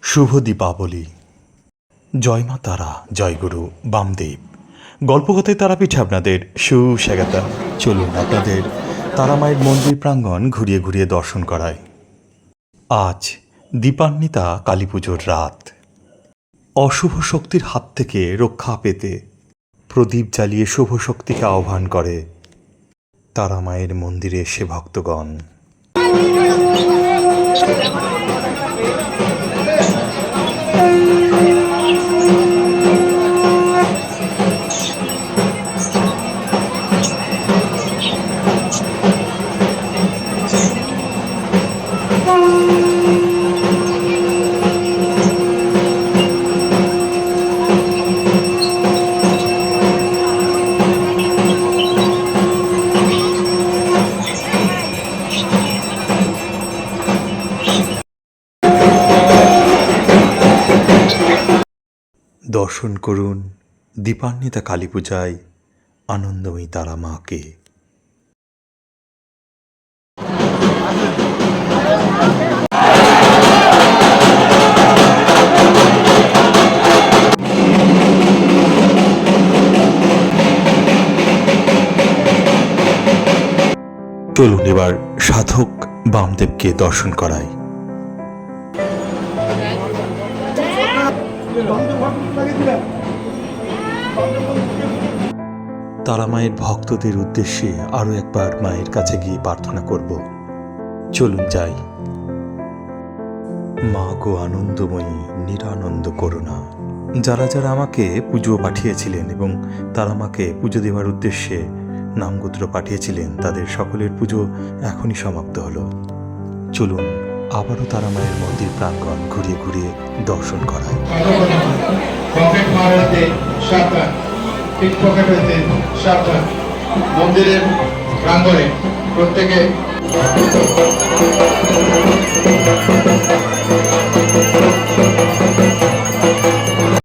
শুভ দীপাবলি। জয় মা তারা, জয় গুরু বামদেব। গল্পকথায় তারাপীঠে আপনাদের সুস্বাগত। চলুন আপনাদের তারামায়ের মন্দির প্রাঙ্গণ ঘুরিয়ে ঘুরিয়ে দর্শন করায়। আজ দীপান্বিতা কালী পুজোর রাত। অশুভ শক্তির হাত থেকে রক্ষা পেতে প্রদীপ জ্বালিয়ে শুভ শক্তিকে আহ্বান করে তারামায়ের মন্দিরে এসে ভক্তগণ। দর্শন করুন দীপান্বিতা কালী পূজায় আনন্দময়ী তারা মাকে। চলুন এবার সাধক বামদেবকে দর্শন করায়। তারা মায়ের ভক্তদের উদ্দেশ্যে আরো একবার মায়ের কাছে গিয়ে প্রার্থনা করব। চলুন যাই। মা গো আনন্দময়ী, নিরানন্দ করুণা। যারা যারা আমাকে পুজো পাঠিয়েছিলেন এবং তারা আমাকে পুজো দেওয়ার উদ্দেশ্যে নামগোত্র পাঠিয়েছিলেন, তাদের সকলের পুজো এখনই সমাপ্ত হলো। চলুন আবারও তারা মায়ের মন্দির প্রাঙ্গণ ঘুরিয়ে ঘুরিয়ে দর্শন করায়। মন্দিরের প্রাঙ্গণে প্রত্যেকে